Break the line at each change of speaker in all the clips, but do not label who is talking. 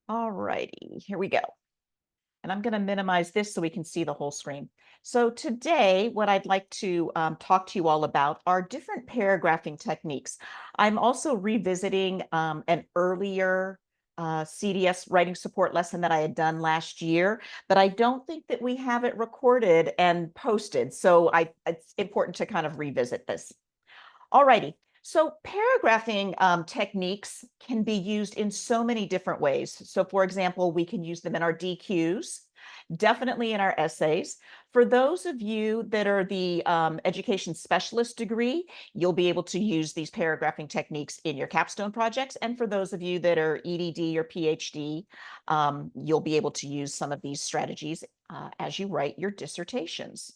All righty, here we go. And I'm going to minimize this so we can see the whole screen. So today, what I'd like to talk to you all about are different paragraphing techniques. I'm also revisiting an earlier CDS writing support lesson that I had done last year, but I don't think that we have it recorded and posted. So it's important to kind of revisit this. All righty. So paragraphing techniques can be used in so many different ways. So for example, we can use them in our DQs, definitely in our essays. For those of you that are the education specialist degree, you'll be able to use these paragraphing techniques in your capstone projects. And for those of you that are EDD or PhD, you'll be able to use some of these strategies as you write your dissertations.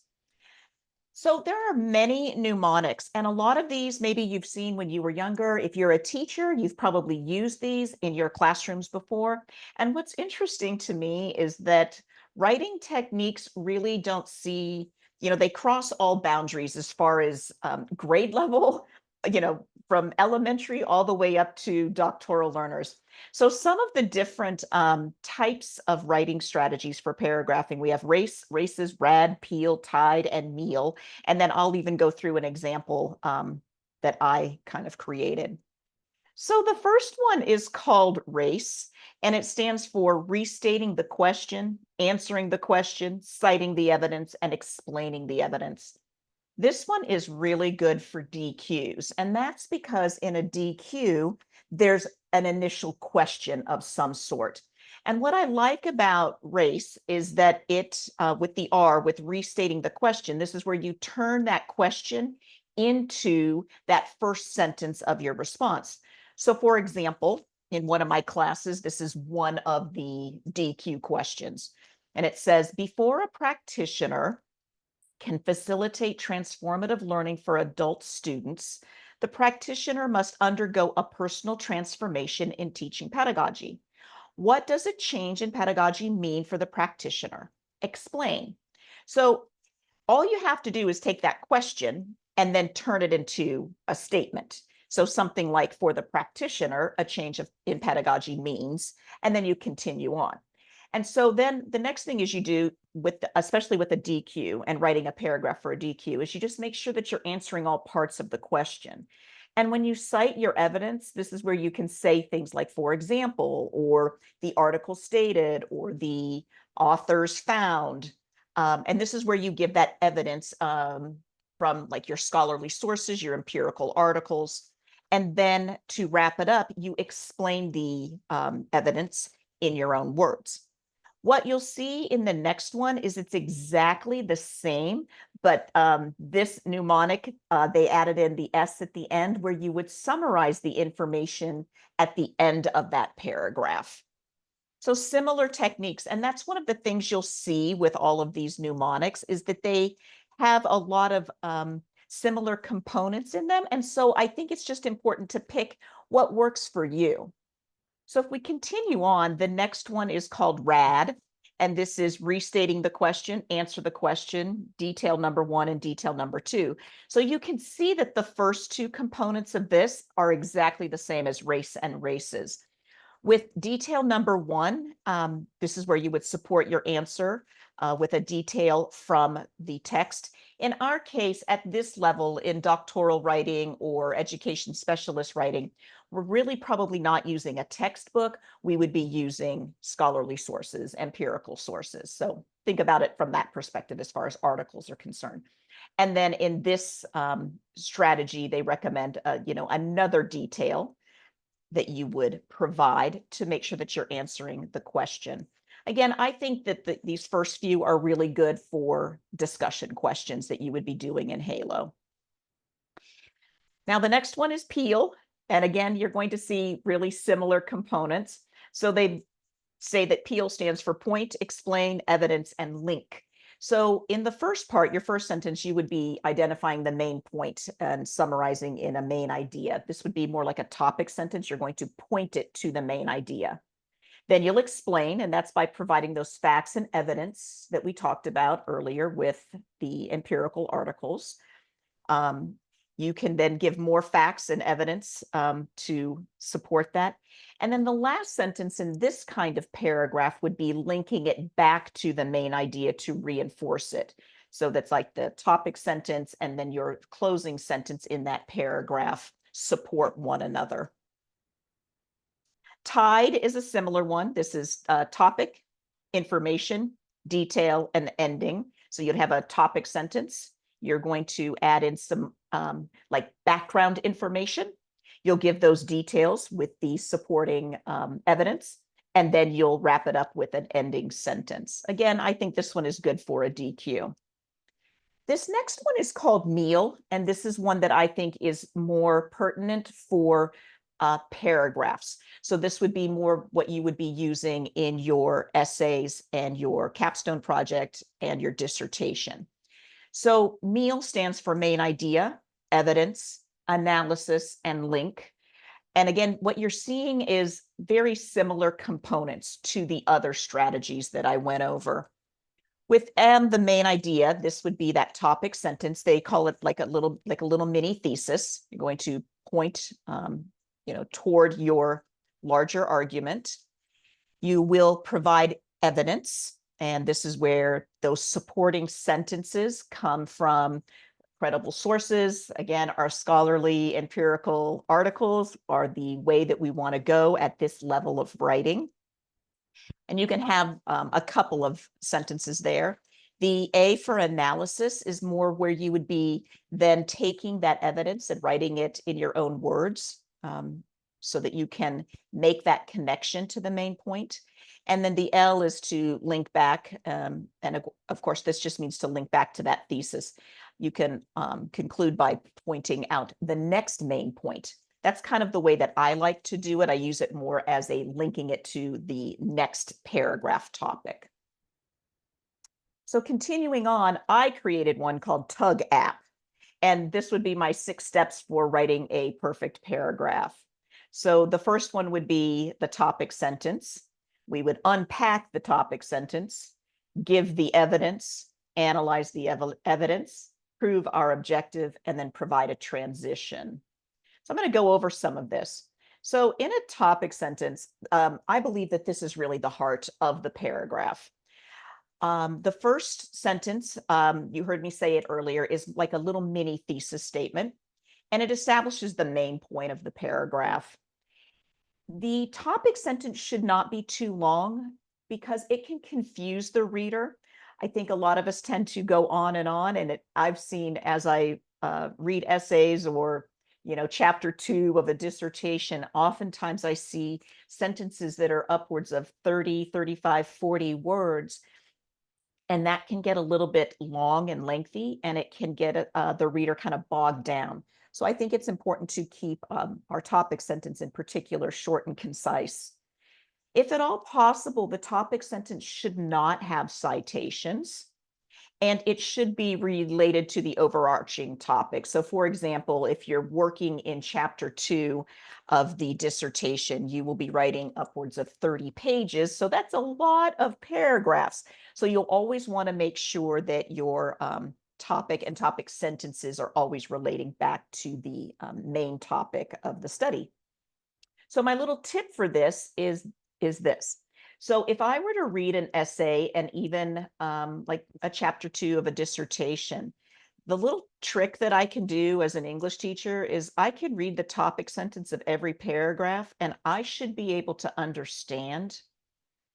So there are many mnemonics, and a lot of these maybe you've seen when you were younger. If you're a teacher, you've probably used these in your classrooms before. And what's interesting to me is that writing techniques really don't see, they cross all boundaries as far as grade level, from elementary all the way up to doctoral learners. So some of the different types of writing strategies for paragraphing, we have races, rad, peel, tide, and meal. And then I'll even go through an example that I kind of created. So the first one is called RACE, and it stands for restating the question, answering the question, citing the evidence, and explaining the evidence. This one is really good for DQs, and that's because in a DQ, there's an initial question of some sort. And what I like about race is that with the R, with restating the question, this is where you turn that question into that first sentence of your response. So for example, in one of my classes, this is one of the DQ questions. And it says, before a practitioner can facilitate transformative learning for adult students, the practitioner must undergo a personal transformation in teaching pedagogy. What does a change in pedagogy mean for the practitioner? Explain. So all you have to do is take that question and then turn it into a statement. So something like, for the practitioner, a change in pedagogy means, and then you continue on. And so then the next thing is you do especially with a DQ and writing a paragraph for a DQ, is you just make sure that you're answering all parts of the question. And when you cite your evidence, this is where you can say things like, for example, or the article stated, or the authors found. And this is where you give that evidence from like your scholarly sources, your empirical articles. And then to wrap it up, you explain the evidence in your own words. What you'll see in the next one is it's exactly the same, but this mnemonic, they added in the S at the end where you would summarize the information at the end of that paragraph. So similar techniques, and that's one of the things you'll see with all of these mnemonics is that they have a lot of similar components in them. And so I think it's just important to pick what works for you. So if we continue on, the next one is called RAD, and this is restating the question, answer the question, detail number one and detail number two. So you can see that the first two components of this are exactly the same as race and races. With detail number one, this is where you would support your answer with a detail from the text. In our case, at this level in doctoral writing or education specialist writing, we're really probably not using a textbook. We would be using scholarly sources, empirical sources. So think about it from that perspective as far as articles are concerned. And then in this strategy, they recommend, another detail that you would provide to make sure that you're answering the question. Again, I think that these first few are really good for discussion questions that you would be doing in Halo. Now, the next one is Peel. And again, you're going to see really similar components. So they say that Peel stands for point, explain, evidence, and link. So in the first part, your first sentence, you would be identifying the main point and summarizing in a main idea. This would be more like a topic sentence. You're going to point it to the main idea. Then you'll explain, and that's by providing those facts and evidence that we talked about earlier with the empirical articles. You can then give more facts and evidence to support that. And then the last sentence in this kind of paragraph would be linking it back to the main idea to reinforce it. So that's like the topic sentence and then your closing sentence in that paragraph support one another. Tied is a similar one. This is topic, information, detail, and ending. So you'd have a topic sentence. You're going to add in some like background information. You'll give those details with the supporting evidence, and then you'll wrap it up with an ending sentence. Again, I think this one is good for a DQ. This next one is called meal, and this is one that I think is more pertinent for paragraphs. So this would be more what you would be using in your essays and your capstone project and your dissertation. So MEAL stands for main idea, evidence, analysis, and link. And again, what you're seeing is very similar components to the other strategies that I went over. With the main idea, this would be that topic sentence. They call it like a little mini thesis. You're going to point toward your larger argument. You will provide evidence, and this is where those supporting sentences come from credible sources. Again, our scholarly empirical articles are the way that we want to go at this level of writing. And you can have a couple of sentences there. The A for analysis is more where you would be then taking that evidence and writing it in your own words so that you can make that connection to the main point. And then the L is to link back. And of course, this just means to link back to that thesis. You can conclude by pointing out the next main point. That's kind of the way that I like to do it. I use it more as a linking it to the next paragraph topic. So continuing on, I created one called Tug App. And this would be my 6 steps for writing a perfect paragraph. So the first one would be the topic sentence. We would unpack the topic sentence, give the evidence, analyze the evidence, prove our objective, and then provide a transition. So I'm going to go over some of this. So in a topic sentence, I believe that this is really the heart of the paragraph. The first sentence, you heard me say it earlier, is like a little mini thesis statement, and it establishes the main point of the paragraph. The topic sentence should not be too long because it can confuse the reader. I think a lot of us tend to go on, and I've seen as I read essays or chapter 2 of a dissertation, oftentimes I see sentences that are upwards of 30, 35, 40 words. And that can get a little bit long and lengthy, and it can get the reader kind of bogged down. So I think it's important to keep our topic sentence in particular short and concise. If at all possible, the topic sentence should not have citations, and it should be related to the overarching topic. So for example, if you're working in chapter 2 of the dissertation, you will be writing upwards of 30 pages. So that's a lot of paragraphs. So you'll always want to make sure that your topic and topic sentences are always relating back to the main topic of the study. So my little tip for this is this. So if I were to read an essay and even like a chapter 2 of a dissertation, the little trick that I can do as an English teacher is I can read the topic sentence of every paragraph, and I should be able to understand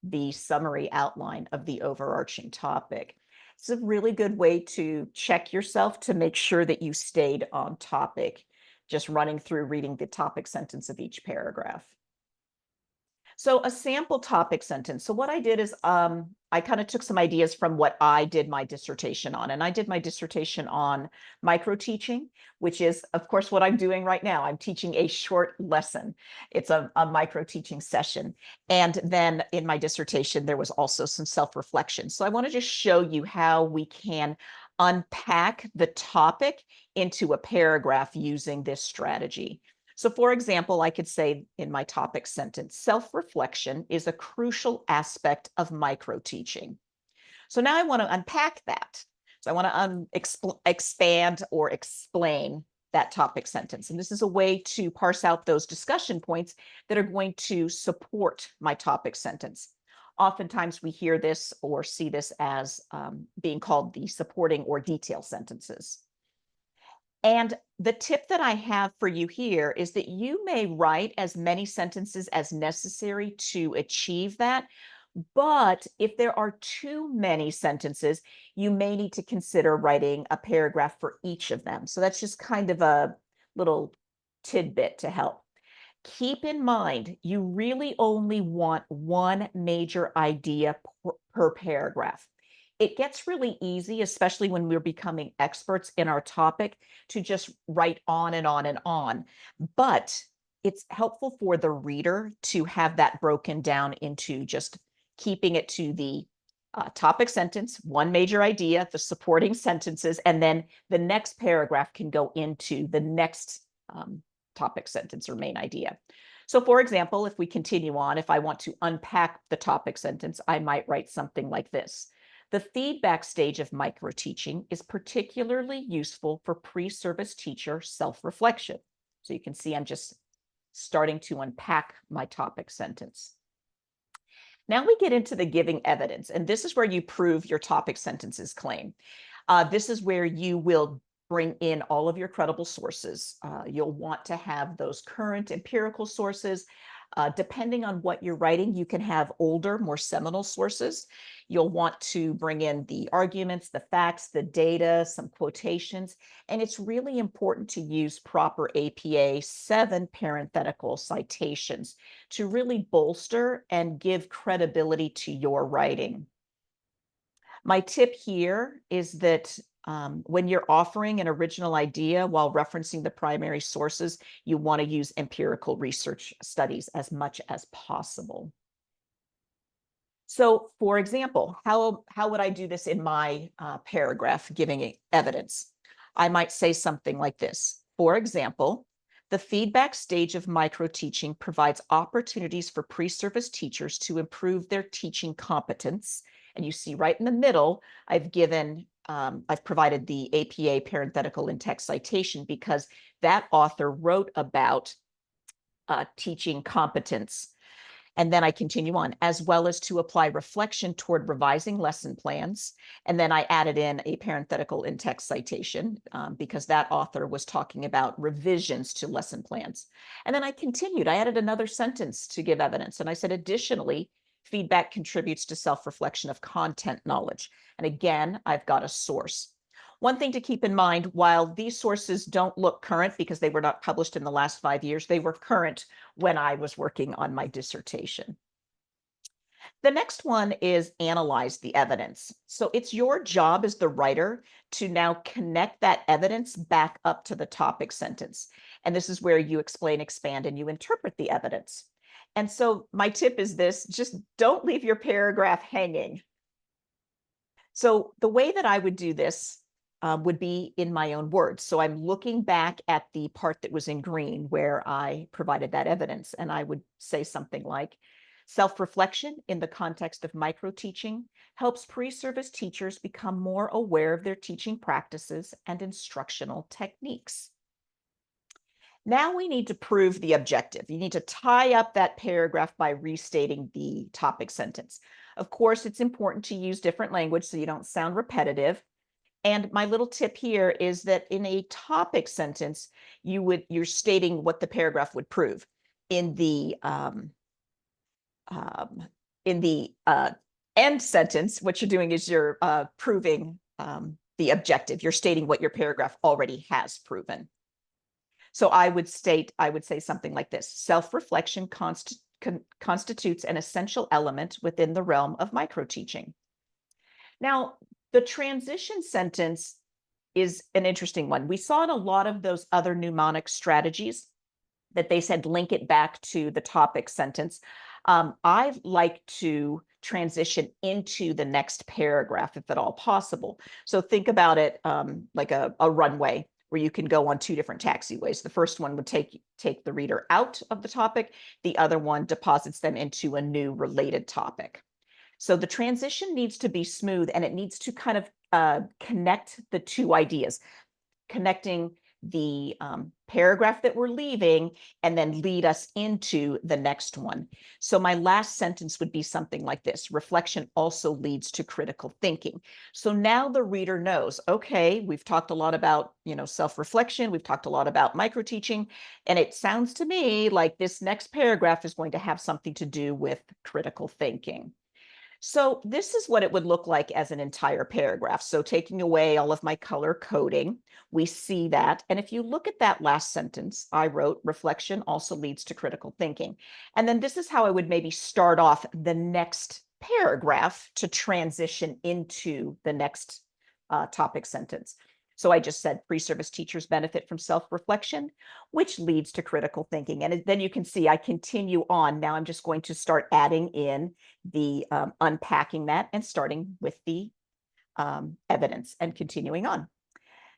the summary outline of the overarching topic. It's a really good way to check yourself to make sure that you stayed on topic, just running through reading the topic sentence of each paragraph. So a sample topic sentence. So what I did is I kind of took some ideas from what I did my dissertation on. And I did my dissertation on micro teaching, which is, of course, what I'm doing right now. I'm teaching a short lesson. It's a micro teaching session. And then in my dissertation, there was also some self-reflection. So I want to just show you how we can unpack the topic into a paragraph using this strategy. So for example, I could say in my topic sentence, self-reflection is a crucial aspect of micro-teaching. So now I want to unpack that. So I want to expand or explain that topic sentence. And this is a way to parse out those discussion points that are going to support my topic sentence. Oftentimes we hear this or see this as being called the supporting or detail sentences. And the tip that I have for you here is that you may write as many sentences as necessary to achieve that. But if there are too many sentences, you may need to consider writing a paragraph for each of them. So that's just kind of a little tidbit to help. Keep in mind, you really only want one major idea per paragraph. It gets really easy, especially when we're becoming experts in our topic, to just write on and on and on. But it's helpful for the reader to have that broken down into just keeping it to the topic sentence, one major idea, the supporting sentences, and then the next paragraph can go into the next topic sentence or main idea. So for example, if we continue on, if I want to unpack the topic sentence, I might write something like this. The feedback stage of microteaching is particularly useful for pre-service teacher self-reflection. So you can see I'm just starting to unpack my topic sentence. Now we get into the giving evidence, and this is where you prove your topic sentence's claim. This is where you will bring in all of your credible sources. You'll want to have those current empirical sources. Depending on what you're writing, you can have older, more seminal sources. You'll want to bring in the arguments, the facts, the data, some quotations, and it's really important to use proper APA 7 parenthetical citations to really bolster and give credibility to your writing. My tip here is that when you're offering an original idea while referencing the primary sources, you want to use empirical research studies as much as possible. So, for example, how would I do this in my paragraph giving evidence? I might say something like this. For example, the feedback stage of microteaching provides opportunities for pre-service teachers to improve their teaching competence. And you see right in the middle, I've provided the APA parenthetical in text citation because that author wrote about teaching competence. And then I continue on, as well as to apply reflection toward revising lesson plans. And then I added in a parenthetical in text citation because that author was talking about revisions to lesson plans. And then I continued, I added another sentence to give evidence. And I said, additionally, feedback contributes to self-reflection of content knowledge. And again, I've got a source. One thing to keep in mind, while these sources don't look current because they were not published in the last 5 years, they were current when I was working on my dissertation. The next one is analyze the evidence. So it's your job as the writer to now connect that evidence back up to the topic sentence. And this is where you explain, expand, and you interpret the evidence. And so my tip is this, just don't leave your paragraph hanging. So the way that I would do this would be in my own words. So I'm looking back at the part that was in green where I provided that evidence, and I would say something like, self-reflection in the context of microteaching helps pre-service teachers become more aware of their teaching practices and instructional techniques. Now we need to prove the objective. You need to tie up that paragraph by restating the topic sentence. Of course, it's important to use different language so you don't sound repetitive. And my little tip here is that in a topic sentence, you're stating what the paragraph would prove. In the end sentence, what you're doing is you're proving the objective. You're stating what your paragraph already has proven. So I would say something like this: self-reflection constitutes an essential element within the realm of microteaching. Now, the transition sentence is an interesting one. We saw in a lot of those other mnemonic strategies that they said link it back to the topic sentence. I like to transition into the next paragraph if at all possible. So think about it like a runway where you can go on two different taxiways. The first one would take the reader out of the topic. The other one deposits them into a new related topic. So the transition needs to be smooth, and it needs to kind of connect the two ideas, connecting the paragraph that we're leaving and then lead us into the next one. So my last sentence would be something like this: reflection also leads to critical thinking. So now the reader knows, okay, we've talked a lot about, self-reflection, we've talked a lot about micro-teaching, and it sounds to me like this next paragraph is going to have something to do with critical thinking. So this is what it would look like as an entire paragraph. So taking away all of my color coding, we see that. And if you look at that last sentence, I wrote reflection also leads to critical thinking. And then this is how I would maybe start off the next paragraph to transition into the next topic sentence. So I just said pre-service teachers benefit from self-reflection, which leads to critical thinking. And then you can see I continue on. Now I'm just going to start adding in the unpacking that and starting with the evidence and continuing on.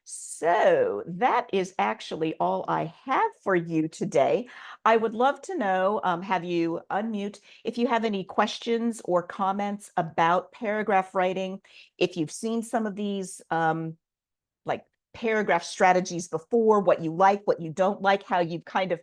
So that is actually all I have for you today. I would love to know, have you unmute if you have any questions or comments about paragraph writing, if you've seen some of these like paragraph strategies before, what you like, what you don't like, how you've kind of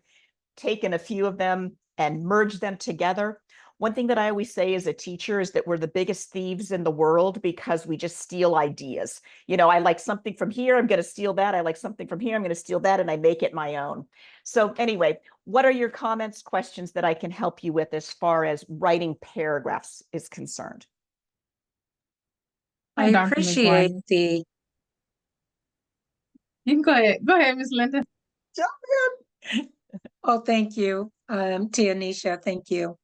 taken a few of them and merged them together. One thing that I always say as a teacher is that we're the biggest thieves in the world because we just steal ideas. I like something from here, I'm going to steal that. I like something from here, I'm going to steal that, and I make it my own. So anyway, what are your comments, questions that I can help you with as far as writing paragraphs is concerned?
I appreciate the.
You can go ahead, Ms. Linda.
Oh, thank you, Tianisha. Thank you.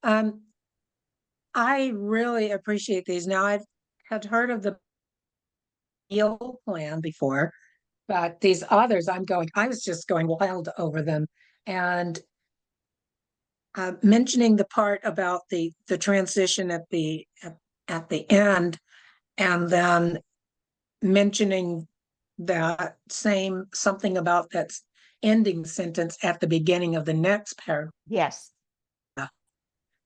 I really appreciate these. Now, I've had heard of the meal plan before, but these others, I was just going wild over them. And mentioning the part about the transition at the end, and then mentioning that same something about that ending sentence at the beginning of the next paragraph.
Yes.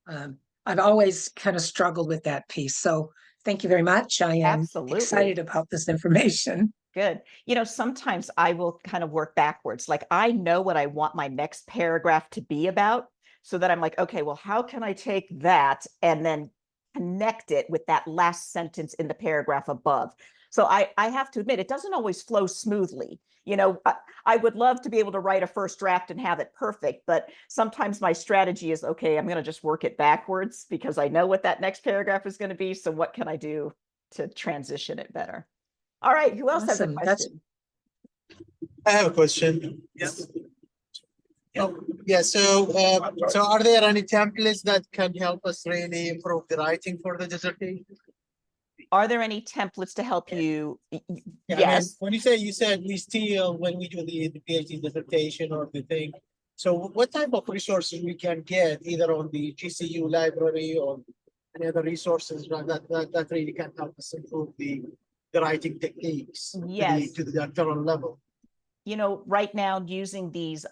I've always kind of struggled with that piece. So thank you very much. I am
Absolutely
excited about this information.
Good. Sometimes I will kind of work backwards. Like I know what I want my next paragraph to be about, so that I'm like, okay, well, how can I take that and then connect it with that last sentence in the paragraph above? So I have to admit, it doesn't always flow smoothly. I would love to be able to write a first draft and have it perfect, but sometimes my strategy is, okay, I'm going to just work it backwards because I know what that next paragraph is going to be. So what can I do to transition it better? All right, who else has a
Awesome.
question?
I have a question. Yes. Oh, yeah. So are there any templates that can help us really improve the writing for the dissertation?
Are there any templates to help you?
Yeah,
Yes.
when you said we steal when we do the PhD dissertation or the thing. So what type of resources we can get either on the GCU library or any other resources that really can help us improve the writing techniques
Yes.
to the doctoral level?
Right now using these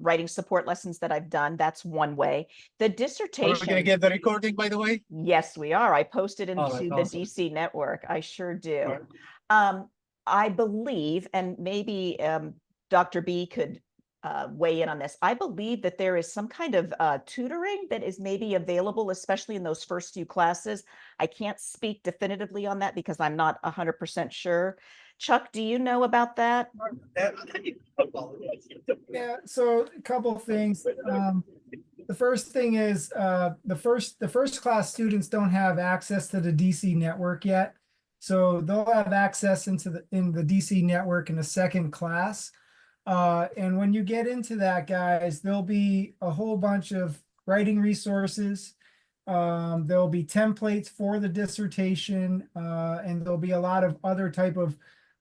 writing support lessons that I've done, that's one way. The
Are we
dissertation.
going to get the recording, by the way?
Yes, we are. I posted into
right,
the
awesome.
DC network. I sure do.
Right.
I believe, and maybe Dr. B could weigh in on this. I believe that there is some kind of tutoring that is maybe available, especially in those first few classes. I can't speak definitively on that because I'm not 100% sure. Chuck, do you know about that?
Yeah, so a couple of things. The first thing is the first class students don't have access to the DC network yet. So they'll have access in the DC network in the second class. And when you get into that, guys, there'll be a whole bunch of writing resources. There'll be templates for the dissertation, and there'll be a lot of other type of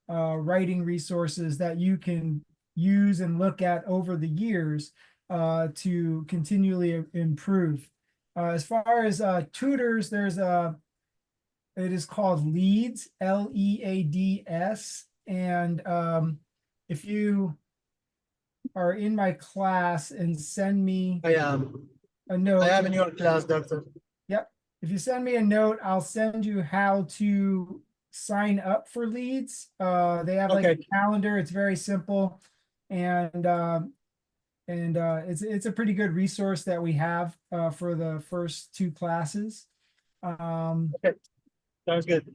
writing resources that you can use and look at over the years to continually improve. As far as tutors, it is called LEADS, LEADS. And if you are in my class and send me
I
a note.
I am in your class, doctor.
Yep. If you send me a note, I'll send you how to sign up for LEADS. They have like a calendar. It's very simple. and it's a pretty good resource that we have for the first two classes.
Sounds good.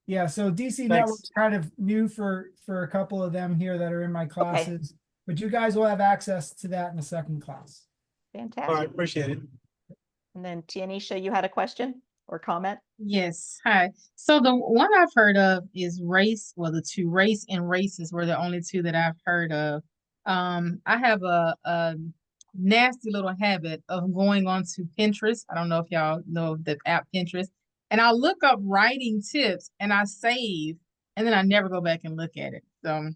Yeah, so DC
Thanks.
Network's kind of new for a couple of them here that are in my classes, but you guys will have access to that in the second class.
All right,
Fantastic.
appreciate it.
And then Tianisha, you had a question or comment?
Yes. Hi. So the one I've heard of is race. Well, the two race and races were the only two that I've heard of. I have a nasty little habit of going onto Pinterest. I don't know if y'all know the app Pinterest. And I look up writing tips and I save, and then I never go back and look at it. So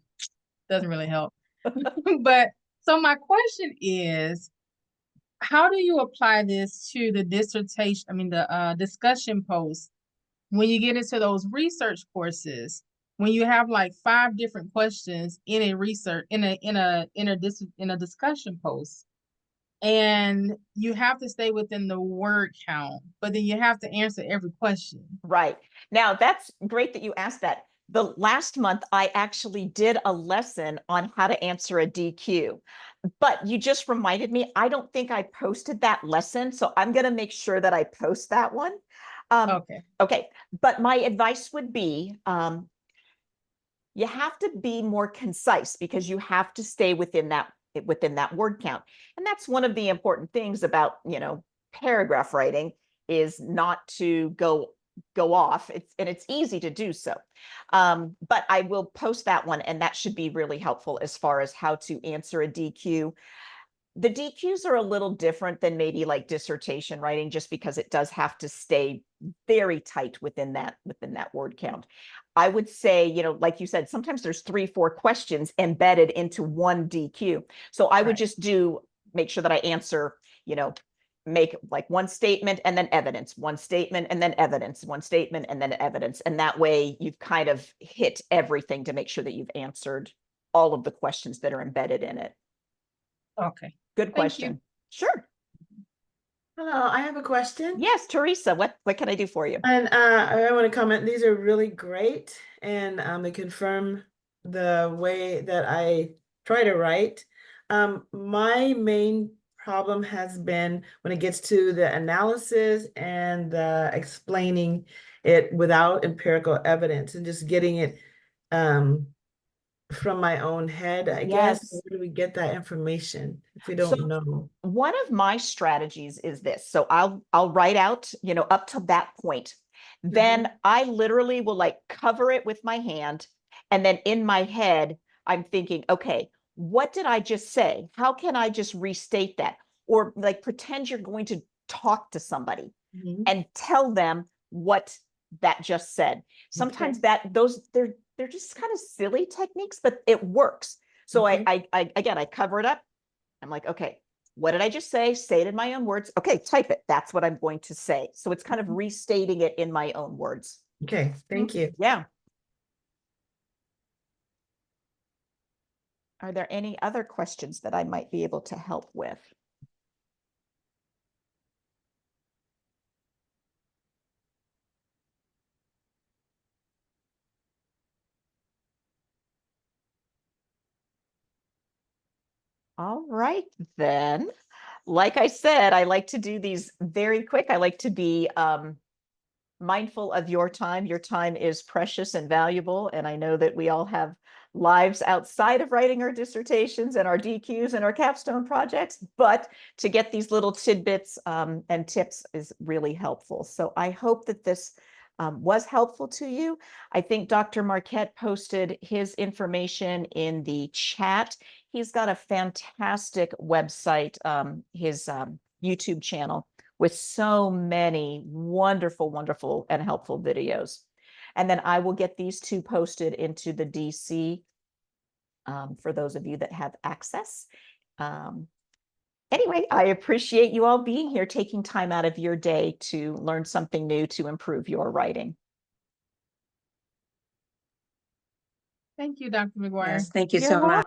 doesn't really help. But so my question is, how do you apply this to the dissertation, the discussion post when you get into those research courses, when you have like 5 different questions in a research in a discussion post, and you have to stay within the word count, but then you have to answer every question.
Right. Now, that's great that you asked that. The last month, I actually did a lesson on how to answer a DQ, but you just reminded me, I don't think I posted that lesson, so I'm going to make sure that I post that one.
Okay.
Okay, but my advice would be, you have to be more concise because you have to stay within that word count. And that's one of the important things about, paragraph writing, is not to go off. It's easy to do so. But I will post that one, and that should be really helpful as far as how to answer a DQ. The DQs are a little different than maybe like dissertation writing, just because it does have to stay very tight within that word count. I would say, like you said, sometimes there's 3-4 questions embedded into one DQ. So I would
Right.
just make sure that I answer, make like one statement and then evidence, one statement and then evidence, one statement and then evidence. And that way you've kind of hit everything to make sure that you've answered all of the questions that are embedded in it.
Okay.
Good
Thank
question.
you.
Sure.
Hello, I have a question.
Yes, Teresa, what can I do for you?
And I want to comment, these are really great, and they confirm the way that I try to write. My main problem has been when it gets to the analysis and the explaining it without empirical evidence and just getting it from my own head, I guess.
Yes.
Where do we get that information if we
So-
don't know?
One of my strategies is this. So I'll write out, up to that point. Then I literally will like cover it with my hand. And then in my head, I'm thinking, okay, what did I just say? How can I just restate that? Or like pretend you're going to talk to somebody
Mhm.
and tell them what that just said. Sometimes they're just kind of silly techniques, but it works. So
Okay.
I cover it up. I'm like, okay, what did I just say? Say it in my own words. Okay, type it. That's what I'm going to say. So it's kind of restating it in my own words.
Okay, thank you.
Yeah. Are there any other questions that I might be able to help with? All right, then. Like I said, I like to do these very quick. I like to be mindful of your time. Your time is precious and valuable. And I know that we all have lives outside of writing our dissertations and our DQs and our capstone projects, but to get these little tidbits and tips is really helpful. So I hope that this was helpful to you. I think Dr. Marquette posted his information in the chat. He's got a fantastic website, his YouTube channel, with so many wonderful, wonderful and helpful videos. And then I will get these two posted into the DC for those of you that have access. Anyway, I appreciate you all being here, taking time out of your day to learn something new to improve your writing.
Thank you, Dr. McGuire.
Yes, thank you
You're
so much.
welcome.